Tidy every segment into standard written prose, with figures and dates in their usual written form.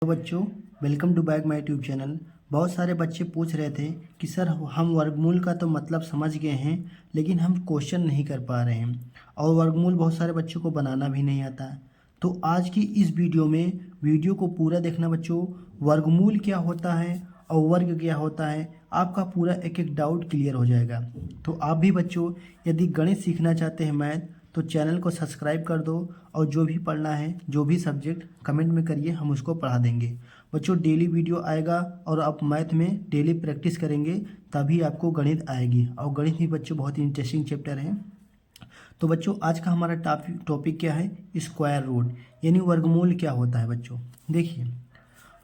तो बच्चों, welcome to back my YouTube channel. बहुत सारे बच्चे पूछ रहे थे कि सर हम वर्गमूल का तो मतलब समझ गए हैं, लेकिन हम क्वेश्चन नहीं कर पा रहे हैं और वर्गमूल बहुत सारे बच्चों को बनाना भी नहीं आता। तो आज की इस वीडियो में वीडियो को पूरा देखना बच्चों। वर्गमूल क्या होता है और वर्ग क्या होता है, आपका पूरा एक एक डाउट क्लियर हो जाएगा। तो आप भी बच्चों यदि गणित सीखना चाहते हैं, मैथ, तो चैनल को सब्सक्राइब कर दो और जो भी पढ़ना है, जो भी सब्जेक्ट, कमेंट में करिए, हम उसको पढ़ा देंगे। बच्चों डेली वीडियो आएगा और आप मैथ में डेली प्रैक्टिस करेंगे तभी आपको गणित आएगी। और गणित भी बच्चों बहुत ही इंटरेस्टिंग चैप्टर है। तो बच्चों आज का हमारा टॉपिक क्या है? स्क्वायर रूट यानी वर्गमूल क्या होता है बच्चों। देखिए,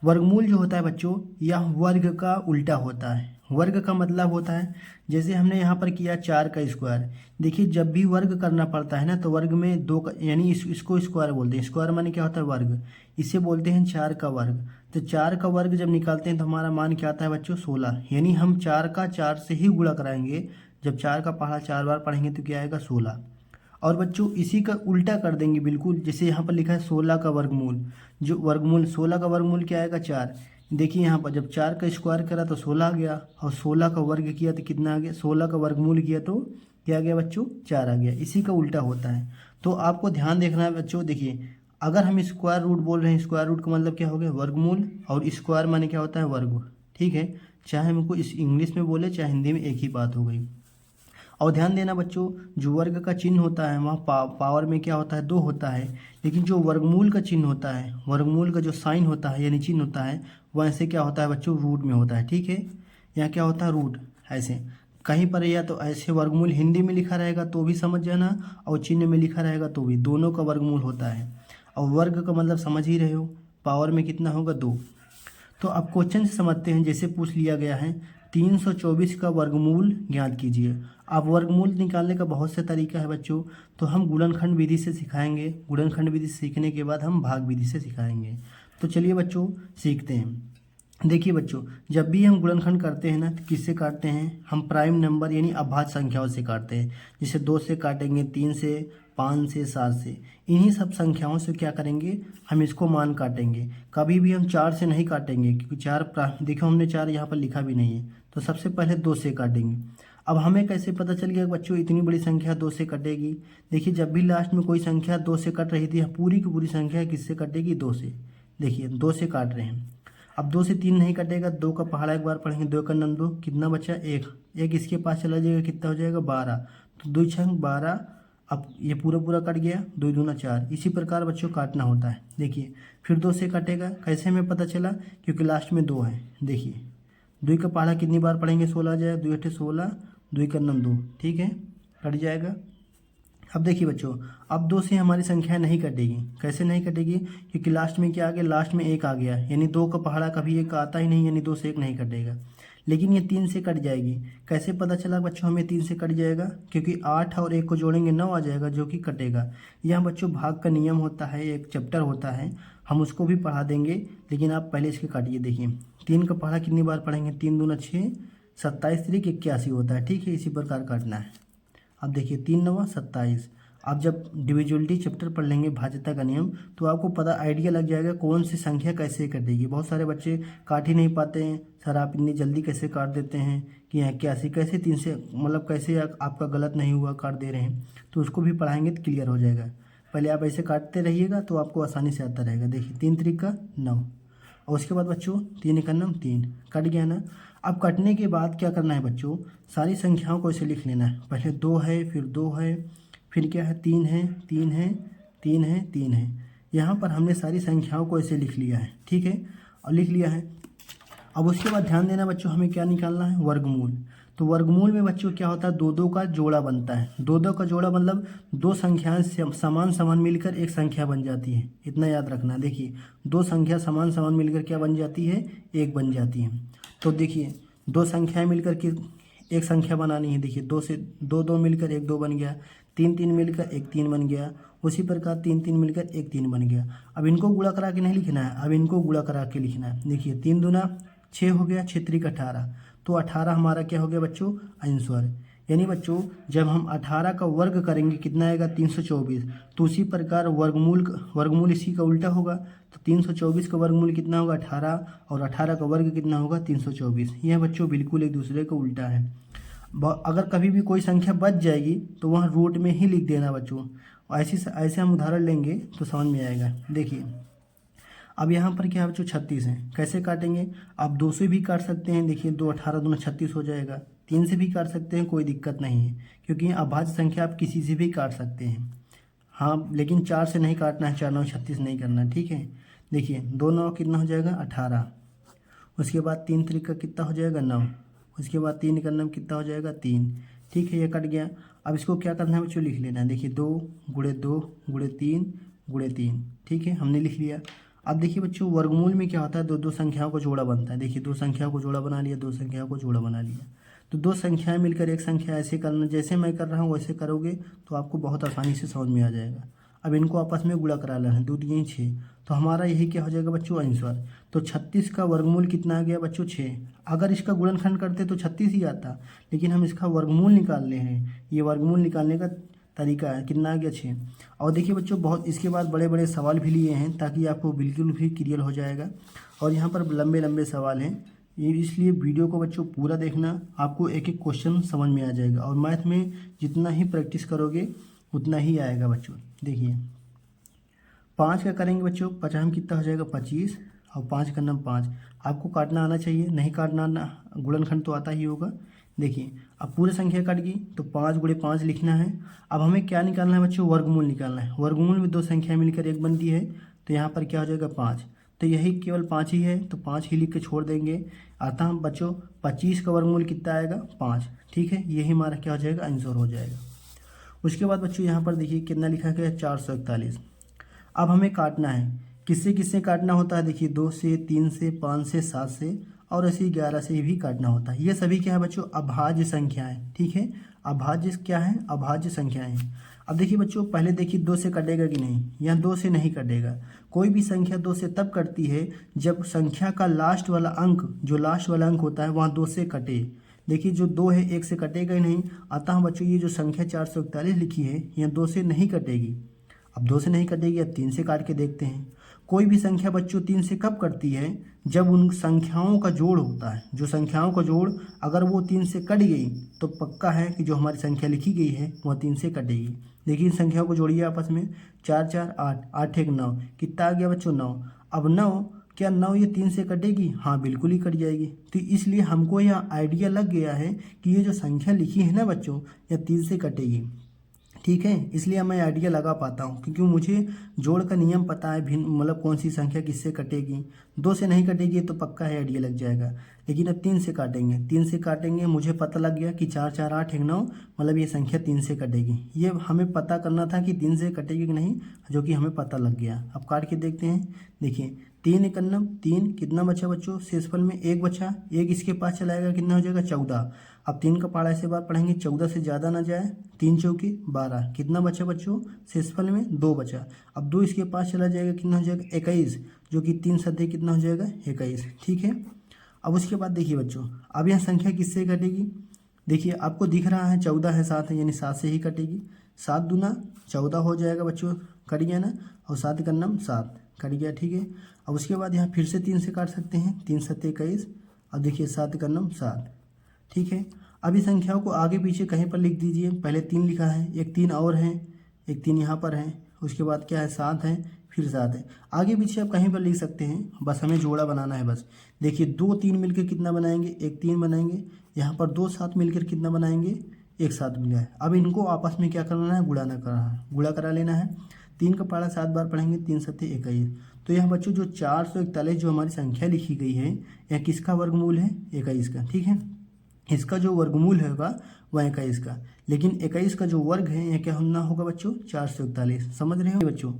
वर्गमूल जो होता है बच्चों, यह वर्ग का उल्टा होता है। वर्ग का मतलब होता है, जैसे हमने यहाँ पर किया 4 का स्क्वायर। देखिए, जब भी वर्ग करना पड़ता है ना, तो वर्ग में 2 का यानी इसको स्क्वायर बोलते हैं। स्क्वायर माने क्या होता है? वर्ग। इसे बोलते हैं 4 का वर्ग। तो 4 का वर्ग जब निकालते हैं तो हमारा मान क्या आता है बच्चों? 16। यानी हम 4 का 4 से ही गुणा कराएंगे। जब 4 का पहाड़ा 4 बार पढ़ेंगे तो क्या आएगा? 16। और बच्चों इसी का उल्टा कर देंगे बिल्कुल, जैसे यहाँ पर लिखा है 16 का वर्गमूल। जो वर्गमूल 16 का वर्गमूल क्या आएगा? 4। देखिए यहाँ पर जब 4 का स्क्वायर करा तो 16 आ गया, और 16 का वर्ग किया तो कितना आ गया? 16 का वर्गमूल किया तो क्या आ गया बच्चों? 4 आ गया। इसी का उल्टा होता है। तो आपको ध्यान देखना है बच्चों। देखिए, अगर हम स्क्वायर रूट बोल रहे हैं, स्क्वायर रूट का मतलब क्या हो गया? वर्गमूल। और स्क्वायर माने क्या होता है? वर्ग। ठीक है, चाहे हमको इस इंग्लिश में बोले चाहे हिंदी में, एक ही बात हो गई। और ध्यान देना बच्चों, जो वर्ग का चिन्ह होता है वहाँ पावर में क्या होता है? 2 होता है। लेकिन जो वर्गमूल का चिन्ह होता है, वर्गमूल का जो साइन होता है यानी चिन्ह होता है, वह ऐसे क्या होता है बच्चों? रूट में होता है। ठीक है, यहाँ क्या होता है? रूट। ऐसे कहीं पर या तो ऐसे वर्गमूल हिंदी में लिखा रहेगा तो भी समझ जाना, और चिन्ह में लिखा रहेगा तो भी, दोनों का वर्गमूल होता है। और वर्ग का मतलब समझ ही रहे हो, पावर में कितना होगा? 2। तो अब क्वेश्चन से समझते हैं। जैसे पूछ लिया गया है 324 का वर्गमूल ज्ञात कीजिए। अब वर्गमूल निकालने का बहुत से तरीका है बच्चों। तो हम गुणनखंड विधि से सिखाएंगे, गुणनखंड विधि सीखने के बाद हम भाग विधि से सिखाएंगे। तो चलिए बच्चों सीखते हैं। देखिए बच्चों, जब भी हम गुणनखंड करते हैं ना, तो किससे काटते हैं? हम प्राइम नंबर यानी अभाज्य संख्याओं से काटते हैं। जैसे 2 से काटेंगे, 3 से, 5 से, 7 से। इन्हीं सब संख्याओं से क्या करेंगे? हम इसको मान काटेंगे। कभी भी हम 4 से नहीं काटेंगे, क्योंकि 4 देखो हमने 4 यहाँ पर लिखा भी नहीं है। तो सबसे पहले 2 से काटेंगे। अब हमें कैसे पता चल गया बच्चों इतनी बड़ी संख्या 2 से कटेगी? देखिए, जब भी लास्ट में कोई संख्या 2 से कट रही थी, पूरी की पूरी संख्या किससे कटेगी? 2 से। देखिए 2 से काट रहे हैं। अब 2 से 3 नहीं कटेगा, 2 का पहाड़ा एक बार पढ़ेंगे, 2 का नम 2, कितना बचा? 1। एक इसके पास चला जाएगा, कितना हो जाएगा? 12। तो 2 छंग 12। अब ये पूरा पूरा कट गया, 2 दूना 4। इसी प्रकार बच्चों काटना होता है। देखिए, फिर 2 से कटेगा। कैसे हमें पता चला? क्योंकि लास्ट में 2 है। देखिए 2 का पहाड़ा कितनी बार पढ़ेंगे? 16 आ जाएगा, 2 8 16, 2 का नम 2। ठीक है, कट जाएगा। अब देखिए बच्चों, अब 2 से हमारी संख्या नहीं कटेगी। कैसे नहीं कटेगी? क्योंकि लास्ट में क्या आ गया? लास्ट में 1 आ गया, यानी 2 का पहाड़ा कभी 1 आता ही नहीं, यानी 2 से 1 नहीं कटेगा। लेकिन ये 3 से कट जाएगी। कैसे पता चला बच्चों हमें 3 से कट जाएगा? क्योंकि 8 और 1 को जोड़ेंगे 9 आ जाएगा, जो कि कटेगा। यह बच्चों भाग का नियम होता है, एक चैप्टर होता है, हम उसको भी पढ़ा देंगे। लेकिन आप पहले इसके काटिए। देखिए 3 का पहाड़ा कितनी बार पढ़ेंगे? 3 दूना 6, 27 3 81 होता है। ठीक है, इसी प्रकार काटना है। अब देखिए 3 9 27। आप जब डिविजुअलिटी चैप्टर पढ़ लेंगे, भाज्यता का नियम, तो आपको पता आइडिया लग जाएगा कौन सी संख्या कैसे कटेगी। बहुत सारे बच्चे काट ही नहीं पाते हैं। सर आप इतनी जल्दी कैसे काट देते हैं कि 81 कैसे 3 से, मतलब कैसे आपका गलत नहीं हुआ, काट दे रहे हैं। तो उसको भी पढ़ाएंगे तो क्लियर हो जाएगा। पहले आप ऐसे काटते रहिएगा तो आपको आसानी से आता रहेगा। देखिए 3 3 का 9, और उसके बाद बच्चों 3 1 9 3, कट गया ना। अब कटने के बाद क्या करना है बच्चों? सारी संख्याओं को ऐसे लिख लेना है। पहले 2 है, फिर 2 है, फिर क्या है? 3 है, 3 है, 3 है, 3 है। यहाँ पर हमने सारी संख्याओं को ऐसे लिख लिया है। ठीक है, और लिख लिया है। अब उसके बाद ध्यान देना बच्चों, हमें क्या निकालना है? वर्गमूल। तो वर्गमूल में बच्चों क्या होता है? 2 2 का जोड़ा बनता है। 2 2 का जोड़ा मतलब 2 संख्याएं समान समान मिलकर एक संख्या बन जाती है। इतना याद रखना। देखिए 2 संख्या समान समान मिलकर क्या बन जाती है? 1 बन जाती है। तो देखिए 2 संख्याएं मिलकर के एक संख्या बनानी है। देखिए 2 से 2 2 मिलकर 1 2 बन गया, 3 3 मिलकर 1 3 बन गया, उसी प्रकार 3 3 मिलकर 1 3 बन गया। अब इनको गुणा करा के नहीं लिखना है, अब इनको गुणा करा के लिखना है। देखिए 3 दूना 6 हो गया, 6 3 18। तो 18 हमारा क्या हो गया बच्चों? आंसर। यानी बच्चों जब हम 18 का वर्ग करेंगे कितना आएगा 324। तो उसी प्रकार वर्गमूल इसी का उल्टा होगा। तो 324 का वर्गमूल कितना होगा 18, और 18 का वर्ग कितना होगा 324। यह बच्चों बिल्कुल एक दूसरे का उल्टा है। अगर कभी भी कोई संख्या बच जाएगी तो वहाँ रूट में ही लिख देना बच्चों। ऐसे हम उदाहरण लेंगे तो समझ में आएगा। देखिए अब यहाँ पर क्या है बच्चों 36 है, कैसे काटेंगे। आप 2 से भी काट सकते हैं, देखिए 2 18 दूना 36 हो जाएगा। 3 से भी काट सकते हैं, कोई दिक्कत नहीं है, क्योंकि अभाज्य संख्या आप किसी से भी काट सकते हैं। हाँ लेकिन 4 से नहीं काटना है, 4 9 36 नहीं करना है, ठीक है। देखिए 2 9 कितना हो जाएगा 18, उसके बाद 3 3 का कितना हो जाएगा 9, उसके बाद 3 का 9 कितना हो जाएगा 3, ठीक है। ये कट गया। अब इसको क्या करना है बच्चों लिख लेना है। देखिए 2 गुणे 2 गुणे 3 गुणे 3, ठीक है, हमने लिख लिया। अब देखिए बच्चों वर्गमूल में क्या होता है, दो संख्याओं को जोड़ा बनता है। देखिए 2 संख्याओं को जोड़ा बना लिया, 2 संख्याओं को जोड़ा बना लिया। तो 2 संख्याएं मिलकर एक संख्या ऐसे करना, जैसे मैं कर रहा हूँ वैसे करोगे तो आपको बहुत आसानी से समझ में आ जाएगा। अब इनको आपस में गुणा करा लेना है, 2 दूनी 6, तो हमारा यही क्या हो जाएगा बच्चों आंसर। तो 36 का वर्गमूल कितना आ गया बच्चों 6। अगर इसका गुणनखंड करते तो 36 ही आता, लेकिन हम इसका वर्गमूल निकाल रहे हैं। ये वर्गमूल निकालने का तरीका है, कितना आ गया 6। और देखिए बच्चों बहुत इसके बाद बड़े बड़े सवाल भी लिए हैं ताकि आपको बिल्कुल भी क्लियर हो जाएगा। और यहाँ पर लंबे लंबे सवाल हैं, ये इसलिए वीडियो को बच्चों पूरा देखना, आपको एक एक क्वेश्चन समझ में आ जाएगा। और मैथ में जितना ही प्रैक्टिस करोगे उतना ही आएगा बच्चों। देखिए 5 का करेंगे बच्चों, 50 कितना हो जाएगा 25, और 5 का नाम 5। आपको काटना आना चाहिए, नहीं काटना ना गुणनखंड तो आता ही होगा। देखिए अब पूरी संख्या कट गई तो 5 गुणे 5 लिखना है। अब हमें क्या निकालना है बच्चों, वर्गमूल निकालना है। वर्गमूल में 2 संख्या मिलकर एक बनती है, तो यहाँ पर क्या हो जाएगा 5। तो यही केवल 5 ही है, तो 5 ही लिख के छोड़ देंगे। अतः बच्चों 25 का वर्गमूल कितना आएगा 5, ठीक है। यही हमारा क्या हो जाएगा आंसर हो जाएगा। उसके बाद बच्चों यहाँ पर देखिए कितना लिखा गया है 441। अब हमें काटना है, किससे किससे काटना होता है। देखिए 2 से, 3 से, 5 से, 7 से, और ऐसे ही 11 से भी काटना होता है। ये सभी क्या है बच्चों अभाज्य संख्याएं, ठीक है। अभाज्य क्या है, अभाज्य संख्याएं। अब देखिए बच्चों पहले देखिए 2 से कटेगा कि नहीं, यहाँ 2 से नहीं कटेगा। कोई भी संख्या 2 से तब कटती है जब संख्या का लास्ट वाला अंक, जो लास्ट वाला अंक होता है वहाँ 2 से कटे। देखिए जो 2 है 1 से कटेगा ही नहीं। अतः बच्चों ये जो संख्या 441 लिखी है यहाँ 2 से नहीं कटेगी। अब 2 से नहीं कटेगी, अब 3 से काट के देखते हैं। कोई भी संख्या बच्चों 3 से कब कटती है, जब उन संख्याओं का जोड़ होता है। जो संख्याओं का जोड़ अगर वो 3 से कट गई तो पक्का है कि जो हमारी संख्या लिखी गई है वह 3 से कटेगी। देखिए इन संख्याओं को जोड़िए आपस में, 4 4 8, 8 1 9, कितना आ गया बच्चों 9। अब 9, क्या 9 ये 3 से कटेगी, हाँ बिल्कुल ही कट जाएगी। तो इसलिए हमको यह आइडिया लग गया है कि ये जो संख्या लिखी है ना बच्चों यह 3 से कटेगी, ठीक है। इसलिए मैं आइडिया लगा पाता हूँ क्योंकि मुझे जोड़ का नियम पता है, भिन्न मतलब कौन सी संख्या किससे कटेगी। 2 से नहीं कटेगी तो पक्का है आइडिया लग जाएगा। लेकिन अब 3 से काटेंगे, 3 से काटेंगे, मुझे पता लग गया कि 4 4 8 1 9, मतलब ये संख्या 3 से कटेगी। ये हमें पता करना था कि 3 से कटेगी कि नहीं, जो कि हमें पता लग गया। अब काट के देखते हैं। देखिए 3 1 9 3, कितना बचा बच्चों शेषफल में 1 बचा, 1 इसके पास चलाएगा, कितना हो जाएगा 14। अब 3 का पहाड़ा ऐसे बार पढ़ेंगे, 14 से ज़्यादा ना जाए, 3 चौके 12, कितना बचा बच्चों शेषफल में 2 बचा। अब 2 इसके पास चला जाएगा, कितना हो जाएगा 21, जो कि 3 सतह कितना हो जाएगा 21, ठीक है। अब उसके बाद देखिए बच्चों अब यह संख्या किससे कटेगी। देखिए आपको दिख रहा है 14 है 7 है, यानी 7 से ही कटेगी। 7 दूना 14 हो जाएगा बच्चों, कट गया ना, और 7 का नाम 7 कट गया, ठीक है। अब उसके बाद यहाँ फिर से 3 से काट सकते हैं, 3 सतह 21, और देखिए 7 का नाम 7, ठीक है। अभी संख्याओं को आगे पीछे कहीं पर लिख दीजिए। पहले 3 लिखा है, एक 3 और है, एक 3 यहाँ पर है, उसके बाद क्या है 7 है, फिर 7 है। आगे पीछे आप कहीं पर लिख सकते हैं, बस हमें जोड़ा बनाना है बस। देखिए 2 3 मिलकर कितना बनाएंगे, एक 3 बनाएंगे। यहाँ पर 2 7 मिलकर कितना बनाएंगे, एक 7 मिल गया। अब इनको आपस में क्या करना है, गुणा करा लेना है। 3 का पहाड़ा 7 बार पढ़ेंगे, 3 सत्ते 21। तो यह बच्चों जो 441 जो हमारी संख्या लिखी गई है यह किसका वर्गमूल है, 21 का, ठीक है। इसका जो वर्गमूल होगा वह 21 का, लेकिन 21 का जो वर्ग है यह क्या होना होगा बच्चों 441, समझ रहे हो बच्चों।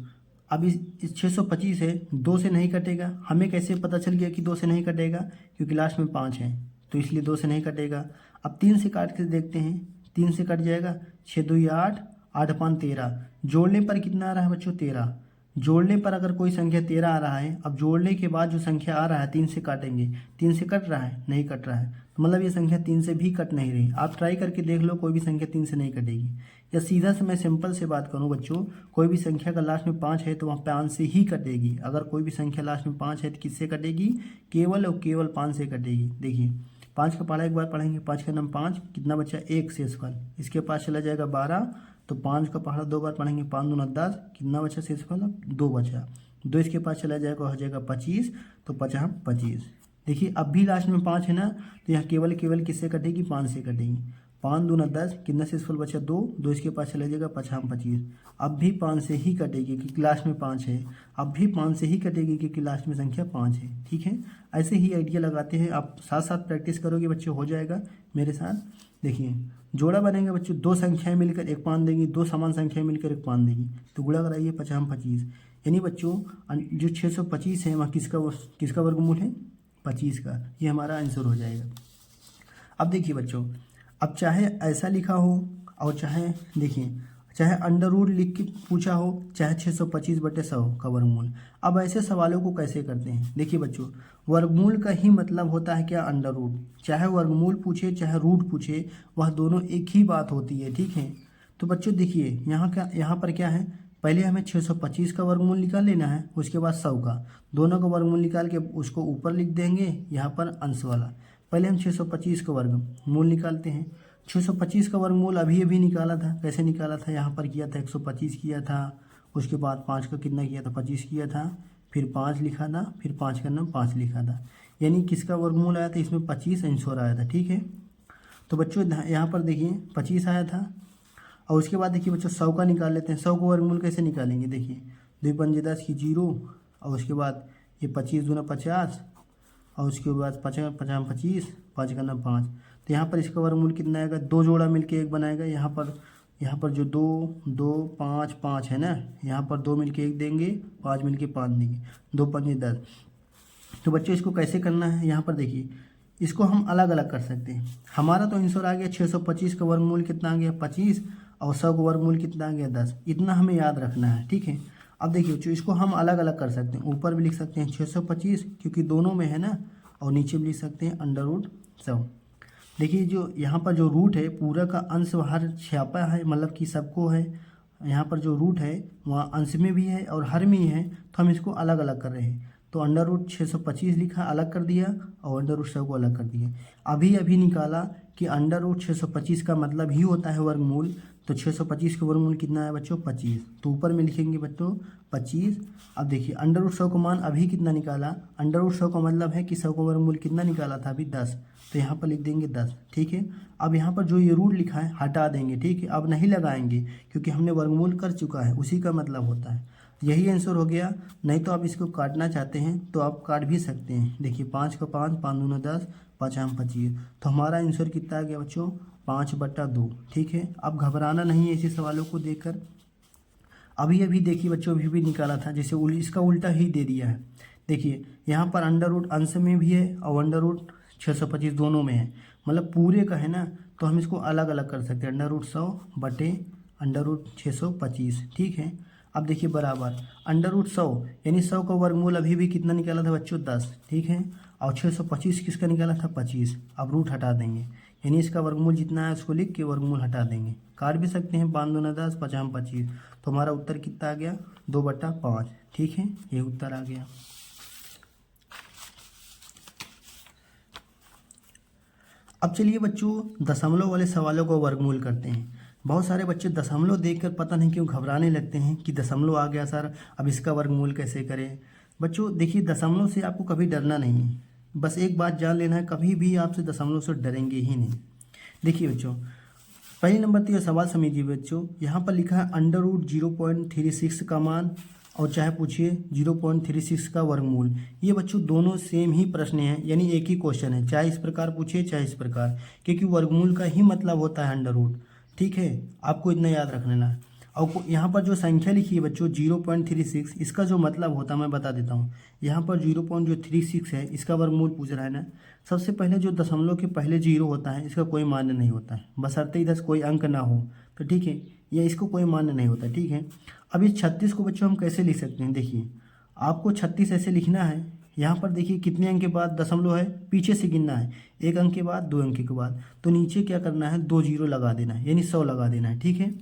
अब इस 625 है, 2 से नहीं कटेगा। हमें कैसे पता चल गया कि 2 से नहीं कटेगा, क्योंकि लास्ट में 5 है तो इसलिए 2 से नहीं कटेगा। अब 3 से काट के देखते हैं, 3 से कट जाएगा, 6 2 8, 8 5 13, जोड़ने पर कितना आ रहा है बच्चों 13, जोड़ने पर अगर कोई संख्या 13 आ रहा है, अब जोड़ने के बाद जो संख्या आ रहा है 3 से काटेंगे, 3 से कट रहा है, नहीं कट रहा है, तो मतलब ये संख्या 3 से भी कट नहीं रही। आप ट्राई करके देख लो, कोई भी संख्या 3 से नहीं कटेगी। या सीधा से मैं सिंपल से बात करूँ बच्चों, कोई भी संख्या का लास्ट में 5 है तो वहाँ 5 से ही कटेगी। अगर कोई भी संख्या लास्ट में 5 है तो किससे कटेगी? केवल और केवल 5 से कटेगी। देखिए 5 का पढ़ा एक बार पढ़ेंगे, 5 का नाम 5, कितना बचा? 1 शेषफल, इसके पास चला जाएगा 12, तो 5 का पहाड़ा 2 बार पढ़ेंगे, 5 दूना 10, कितना बचा शेषफल? 2 बचा। 2 इसके पास चला जाएगा, हो जाएगा 25, तो 50 25। देखिए अब भी लास्ट में 5 है ना, तो यहाँ केवल केवल किससे कटेगी? 5 से कटेगी। 5 दूना 10, कितना शेषफल बचा? 2, 2 इसके पास चला जाएगा, 50 25। अब भी 5 से ही कटेगी क्योंकि लास्ट में 5 है। अब भी 5 से ही कटेगी क्योंकि लास्ट में संख्या 5 है। ठीक है, ऐसे ही आइडिया लगाते हैं। आप साथ साथ प्रैक्टिस करोगे बच्चों, हो जाएगा मेरे साथ। देखिए जोड़ा बनेगा बच्चों, 2 संख्याएं मिलकर एक पान देगी, 2 समान संख्याएं मिलकर एक पान देगी, तो गुणा कराइए 50 25। यानी बच्चों जो 625 है वहाँ किसका वर्गमूल है? 25 का। ये हमारा आंसर हो जाएगा। अब देखिए बच्चों, अब चाहे ऐसा लिखा हो और चाहे देखिए चाहे अंडर रूट लिख के पूछा हो, चाहे 625/100 का वर्गमूल। अब ऐसे सवालों को कैसे करते हैं? देखिए बच्चों, वर्गमूल का ही मतलब होता है क्या? Under root. चाहे वर्गमूल पूछे चाहे रूट पूछे, वह दोनों एक ही बात होती है। ठीक है, तो बच्चों देखिए यहाँ पर क्या है, पहले हमें 625 का वर्गमूल निकाल लेना है, उसके बाद 100 का। दोनों का वर्गमूल निकाल के उसको ऊपर लिख देंगे, यहाँ पर अंश वाला। पहले हम 625 का वर्गमूल निकालते हैं। 625 का वर्गमूल अभी अभी निकाला था। कैसे निकाला था? यहाँ पर किया था 125 किया था, उसके बाद 5 का कितना किया था? 25 किया था, फिर 5 लिखा था, फिर 5 का नाम 5 लिखा था। यानी किसका वर्गमूल आया था? इसमें 25 आंसर आया था। ठीक है, तो बच्चों यहाँ पर देखिए 25 आया था। और उसके बाद देखिए बच्चों 100 का निकाल लेते हैं। 100 का वर्गमूल कैसे निकालेंगे? देखिए 2 पंजे 10 की 0, और उसके बाद ये 25 दूना 50, और उसके बाद 50 50 25, 5 का नाम 5। तो यहाँ पर इसका वर्गमूल कितना आएगा? 2 जोड़ा मिलके एक बनाएगा। यहाँ पर जो 2 2 5 5 है ना, यहाँ पर 2 मिलके 1 देंगे, 5 मिलके 5 देंगे, 2 पंजे 10। तो बच्चों इसको कैसे करना है? यहाँ पर देखिए इसको हम अलग अलग कर सकते हैं। हमारा तो आंसर आ गया 625 का वर्गमूल कितना आ गया? 25, और 100 का वर्गमूल कितना आ गया? 10। इतना हमें याद रखना है। ठीक है, अब देखिए बच्चों इसको हम अलग अलग कर सकते हैं। ऊपर भी लिख सकते हैं 625 क्योंकि दोनों में है ना, और नीचे भी लिख सकते हैं अंडर रूट 100। देखिए जो यहाँ पर जो रूट है पूरा का अंश बाहर छापा है, मतलब कि सबको है। यहाँ पर जो रूट है वहाँ अंश में भी है और हर में ही है, तो हम इसको अलग अलग कर रहे हैं। तो अंडर रूट 625 लिखा, अलग कर दिया, और अंडर रूट 100 को अलग कर दिया। अभी अभी निकाला कि अंडर रूट 625 का मतलब ही होता है वर्गमूल। तो 625 का वर्गमूल कितना है बच्चों? 25। तो ऊपर में लिखेंगे बच्चों 25। अब देखिए अंडर रूट 100 का मान अभी कितना निकाला? अंडर रूट 100 का मतलब है कि 100 का वर्गमूल कितना निकाला था अभी? 10। तो यहाँ पर लिख देंगे 10। ठीक है, अब यहाँ पर जो ये रूट लिखा है हटा देंगे। ठीक है, अब नहीं लगाएंगे क्योंकि हमने वर्गमूल कर चुका है, उसी का मतलब होता है। यही आंसर हो गया। नहीं तो आप इसको काटना चाहते हैं तो आप काट भी सकते हैं। देखिए 5 का 5, 5 दूना 10, 5 हम 25। तो हमारा आंसर कितना आ गया बच्चों? 5/2। ठीक है, अब घबराना नहीं है ऐसे सवालों को देखकर। अभी अभी देखिए बच्चों अभी भी निकाला था, जैसे इसका उल्टा ही दे दिया है। देखिए यहाँ पर अंडर रूट अंश में भी है और अंडर रूट 625 दोनों में है, मतलब पूरे का है ना। तो हम इसको अलग अलग कर सकते हैं, अंडर रूट 100 बटे अंडर रूट 625। ठीक है, अब देखिए बराबर अंडर रूट 100 यानी 100 का वर्गमूल अभी भी कितना निकाला था बच्चों? 10। ठीक है, और 625 किसका निकाला था? 25। अब रूट हटा देंगे, यानी इसका वर्गमूल जितना है उसको लिख के वर्गमूल हटा देंगे। काट भी सकते हैं, 5 दूना 10, 5 हम 25। तो हमारा उत्तर कितना आ गया? 2/5। ठीक है, ये उत्तर आ गया। अब चलिए बच्चों दशमलव वाले सवालों को वर्गमूल करते हैं। बहुत सारे बच्चे दशमलव देखकर पता नहीं क्यों घबराने लगते हैं कि दशमलव आ गया सर, अब इसका वर्गमूल कैसे करें। बच्चों देखिए दशमलव से आपको कभी डरना नहीं है, बस एक बात जान लेना है, कभी भी आपसे दशमलव से डरेंगे ही नहीं। देखिए बच्चों पहले नंबर तो यह सवाल समझिए बच्चों, यहाँ पर लिखा है अंडर रूट 0.36 का मान, और चाहे पूछिए 0.36 का वर्गमूल। ये बच्चों दोनों सेम ही प्रश्न हैं, यानी एक ही क्वेश्चन है, चाहे इस प्रकार पूछिए चाहे इस प्रकार, क्योंकि वर्गमूल का ही मतलब होता है अंडर रूट। ठीक है, आपको इतना याद रख लेना है। और यहाँ पर जो संख्या लिखी है बच्चों 0.36, इसका जो मतलब होता है मैं बता देता हूँ। यहाँ पर 0.36 है, इसका वर्गमूल पूछ रहा है ना। सबसे पहले जो दशमलव के पहले 0 होता है इसका कोई मान नहीं होता है, बशर्ते इधर कोई अंक ना हो। तो ठीक है, या इसको कोई मान्य नहीं होता, ठीक है। अब इस 36 को बच्चों हम कैसे लिख सकते हैं, देखिए आपको 36 ऐसे लिखना है। यहाँ पर देखिए कितने अंक के बाद दशमलव है, पीछे से गिनना है, 1 अंक के बाद, 2 अंक के बाद, तो नीचे क्या करना है, 2 जीरो लगा देना है, यानी 100 लगा देना है, ठीक है।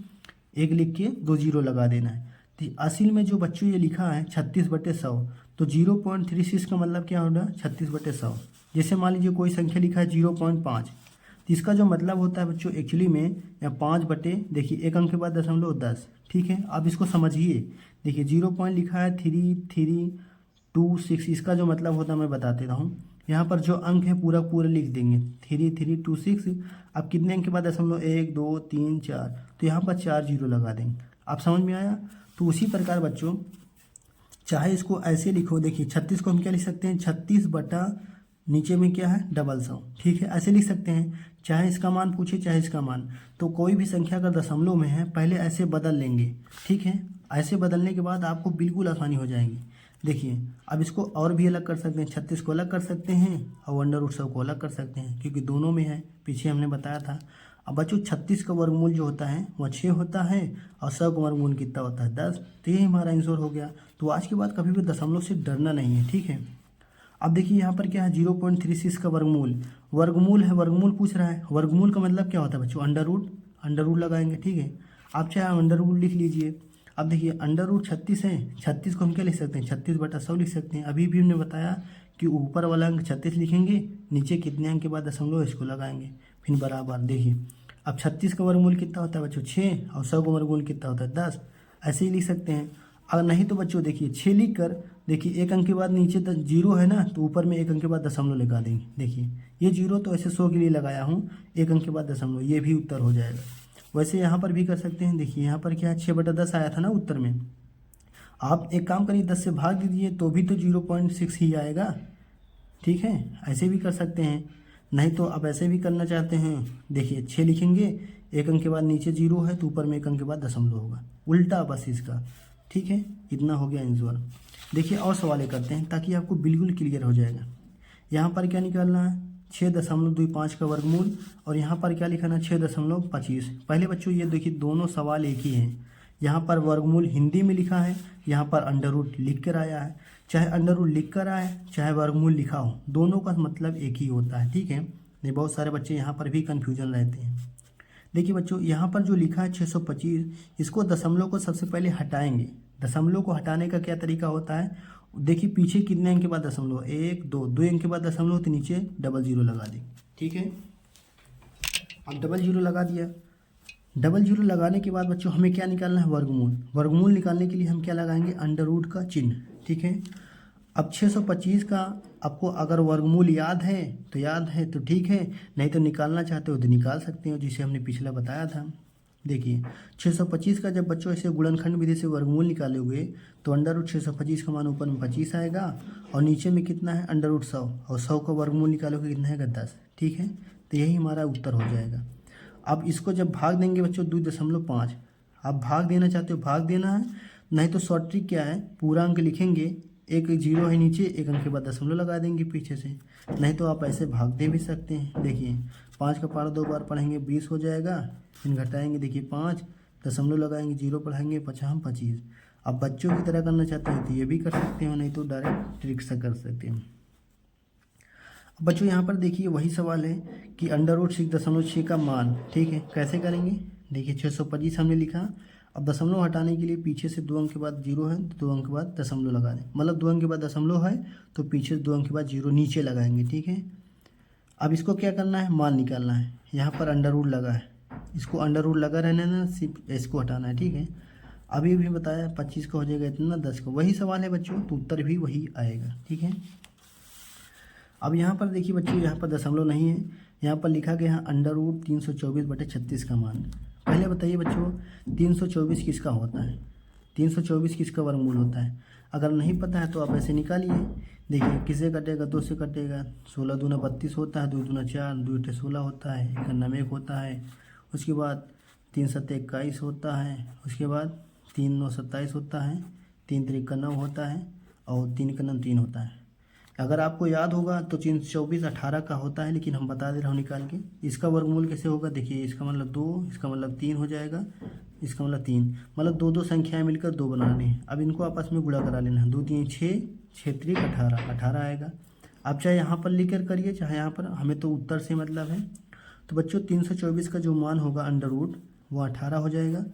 1 लिख के 2 जीरो लगा देना है। तो असल में जो बच्चों ये लिखा है 36/100, तो 0.36 का मतलब क्या होगा, 36/100। जैसे मान लीजिए कोई संख्या लिखा है 0.5, तो इसका जो मतलब होता है बच्चों एक्चुअली में या 5 बटे, देखिए 1 अंक के बाद दशमलव 10, ठीक है। अब इसको समझिए, देखिए 0 पॉइंट लिखा है 3326, इसका जो मतलब होता है मैं बता देता हूँ। यहाँ पर जो अंक है पूरा पूरा लिख देंगे 3326। अब कितने अंक के बाद दशमलव, 1 2 3 4, तो यहाँ पर 4 जीरो लगा देंगे। आप समझ में आया। तो उसी प्रकार बच्चों चाहे इसको ऐसे लिखो, देखिए 36 को हम क्या लिख सकते हैं, 36 बटा नीचे में क्या है 100, ठीक है, ऐसे लिख सकते हैं। चाहे इसका मान पूछे चाहे इसका मान, तो कोई भी संख्या अगर दशमलव में है पहले ऐसे बदल लेंगे, ठीक है। ऐसे बदलने के बाद आपको बिल्कुल आसानी हो जाएगी। देखिए अब इसको और भी अलग कर सकते हैं, 36 को अलग कर सकते हैं और √100 को अलग कर सकते हैं, क्योंकि दोनों में है, पीछे हमने बताया था। अब बच्चों 36 का वर्गमूल जो होता है वह 6 होता है और 100 का वर्गमूल कितना होता है, 10। तो यही हमारा आंसर हो गया। तो आज के बाद कभी भी दशमलव से डरना नहीं है, ठीक है। अब देखिए यहाँ पर क्या है, 0.36 का वर्गमूल, वर्गमूल है, वर्गमूल पूछ रहा है। वर्गमूल का मतलब क्या होता है बच्चों, अंडर रूट लगाएंगे, ठीक है। आप चाहे अंडर रूट लिख लीजिए। अब देखिए √36 है, 36 को हम क्या लिख सकते हैं, 36/100 लिख सकते हैं। अभी भी हमने बताया कि ऊपर वाला अंक 36 लिखेंगे, नीचे कितने अंक के बाद दशमलव इसको लगाएंगे, फिर बराबर। देखिए अब 36 का वर्गमूल कितना होता है बच्चों, 6, और 100 का वर्गमूल कितना होता है, 10। ऐसे ही लिख सकते हैं। अगर नहीं तो बच्चों देखिए 6 लिख कर, देखिए 1 अंक के बाद नीचे जीरो है ना, तो ऊपर में 1 अंक के बाद दशमलव लगा देंगे। देखिए ये जीरो तो ऐसे 100 के लिए लगाया हूँ, 1 अंक के बाद दशमलव, ये भी उत्तर हो जाएगा। वैसे यहाँ पर भी कर सकते हैं। देखिए यहाँ पर क्या है, 6/10 आया था ना उत्तर में। आप एक काम करिए, 10 से भाग दीजिए तो भी तो 0.6 ही आएगा, ठीक है। ऐसे भी कर सकते हैं। नहीं तो आप ऐसे भी करना चाहते हैं, देखिए 6 लिखेंगे, 1 अंक के बाद नीचे जीरो है तो ऊपर में 1 अंक के बाद दशमलव होगा, उल्टा बस इसका, ठीक है। इतना हो गया आंसर। देखिए और सवाल करते हैं ताकि आपको बिल्कुल क्लियर हो जाएगा। यहाँ पर क्या निकालना है, 6.25 का वर्गमूल, और यहाँ पर क्या लिखना है, 6.25। पहले बच्चों ये देखिए दोनों सवाल एक ही हैं। यहाँ पर वर्गमूल हिंदी में लिखा है, यहाँ पर अंडर रूट लिख कर आया है। चाहे अंडर रूट लिख कर आए चाहे वर्गमूल लिखा हो, दोनों का मतलब एक ही होता है, ठीक है। नहीं बहुत सारे बच्चे यहाँ पर भी कन्फ्यूजन रहते हैं। देखिए बच्चों यहाँ पर जो लिखा है 625, इसको दशमलव को सबसे पहले हटाएंगे। दशमलव को हटाने का क्या तरीका होता है, देखिए पीछे कितने अंक के बाद दशमलव, 1 2, 2 अंक के बाद दशमलव, तो नीचे डबल जीरो लगा दें, ठीक है। अब डबल जीरो लगा दिया। डबल जीरो लगाने के बाद बच्चों हमें क्या निकालना है, वर्गमूल। वर्गमूल निकालने के लिए हम क्या लगाएंगे, अंडर रूट का चिन्ह, ठीक है। अब 625 का आपको अगर वर्गमूल याद है तो ठीक है, नहीं तो निकालना चाहते हो तो निकाल सकते हो, जिसे हमने पिछला बताया था। देखिए 625 का जब बच्चों ऐसे गुणनखंड विधि से वर्गमूल निकालोगे तो अंडर रूट 625 का मान ऊपर में 25 आएगा और नीचे में कितना है, अंडर रूट 100, और 100 का वर्गमूल निकालोगे कितना है, 10, ठीक है। तो यही हमारा उत्तर हो जाएगा। अब इसको जब भाग देंगे बच्चों 2.5, आप भाग देना चाहते हो भाग देना है, नहीं तो शॉर्ट ट्रिक क्या है, पूरा अंक लिखेंगे, एक जीरो है नीचे, 1 अंक के बाद दशमलव लगा देंगे पीछे से। नहीं तो आप ऐसे भाग दे भी सकते हैं। देखिए 5 का पारा 2 बार पढ़ेंगे 20 हो जाएगा, फिर घटाएंगे, देखिए 5 दशमलव लगाएंगे, जीरो पढ़ाएंगे, 25। अब बच्चों की तरह करना चाहते हैं तो ये भी कर सकते हो, नहीं तो डायरेक्ट ट्रिक से कर सकते हैं। अब बच्चों यहाँ पर देखिए वही सवाल है कि अंडर रूट 6.6 का मान, ठीक है, कैसे करेंगे। देखिए 625 हमने लिखा, अब दशमलव हटाने के लिए पीछे से 2 अंक के बाद जीरो है तो 2 अंक के बाद दशमलव लगा दें, मतलब 2 अंक के बाद दशमलव है तो पीछे से 2 अंक के बाद जीरो नीचे लगाएंगे, ठीक है। अब इसको क्या करना है, मान निकालना है। यहाँ पर अंडर रूट लगा है, इसको अंडर रूट लगा रहने ना, सिर्फ इसको हटाना है, ठीक है। अभी भी बताया 25 का हो जाएगा इतना, 10 का, वही सवाल है बच्चों, तो उत्तर भी वही आएगा, ठीक है। अब यहाँ पर देखिए बच्चों, यहाँ पर दशमलव नहीं है, यहाँ पर लिखा गया है अंडर रूट 324/36 का मान। पहले बताइए बच्चों 324 किसका होता है, 324 किसका वर्गमूल होता है। अगर नहीं पता है तो आप ऐसे निकालिए। देखिए किसे कटेगा, 2 से कटेगा, 16 दूना 32 होता है, 2 दूना 4, 2 × 16 होता है, 1 9 1 होता है, उसके बाद 3 7 21 होता है, उसके बाद 3 9 27 होता है, 3 3 9 होता है, और 3 9 3 होता है। अगर आपको याद होगा तो 324 18 का होता है, लेकिन हम बता दे रहा हूँ निकाल के। इसका वर्गमूल कैसे होगा देखिए, इसका मतलब 2, इसका मतलब 3 हो जाएगा, इसका मतलब 3, मतलब दो दो संख्याएं मिलकर 2 बनाने हैं। अब इनको आपस में गुणा करा लेना है, 2 3 6, 6 3 18, 18 आएगा। आप चाहे यहाँ पर लिख कर करिए चाहे यहाँ पर, हमें तो उत्तर से मतलब है। तो बच्चों 324 का जो मान होगा अंडर रूट वो 18 हो जाएगा,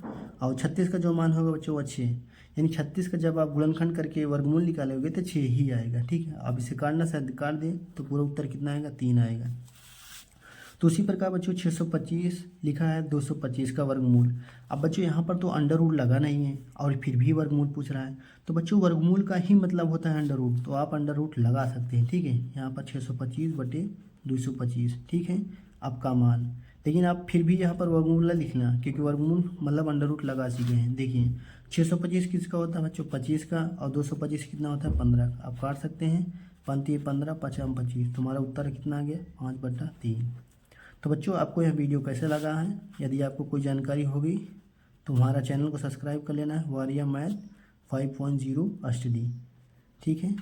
और 36 का जो मान होगा बच्चों वो 6, यानी 36 का जब आप गुणनखंड करके वर्गमूल निकालोगे तो 6 ही आएगा। ठीक है, अब इसे काटना शायद काट दें तो पूरा उत्तर कितना आएगा, 3 आएगा। तो उसी प्रकार बच्चों 625 लिखा है 225 का वर्गमूल। अब बच्चों यहाँ पर तो अंडर रूट लगा नहीं है और फिर भी वर्गमूल पूछ रहा है, तो बच्चों वर्गमूल का ही मतलब होता है अंडर रूट, तो आप अंडर रूट लगा सकते हैं। ठीक है, यहाँ पर 625/225, ठीक है आपका मान। लेकिन आप फिर भी यहाँ पर वर्गमूल लिखना, क्योंकि वर्गमूल मतलब अंडर रूट लगा चुके हैं। देखिए 625 किसका होता है बच्चों, 25 का, और 225 कितना होता है, 15 का। आप काट सकते हैं, 15 15 5 25, तुम्हारा उत्तर कितना आ गया, 5/3। तो बच्चों आपको यह वीडियो कैसे लगा है, यदि आपको कोई जानकारी होगी तो हमारा चैनल को सब्सक्राइब कर लेना है, वारिया मैथ 5.0 स्टडी। ठीक है।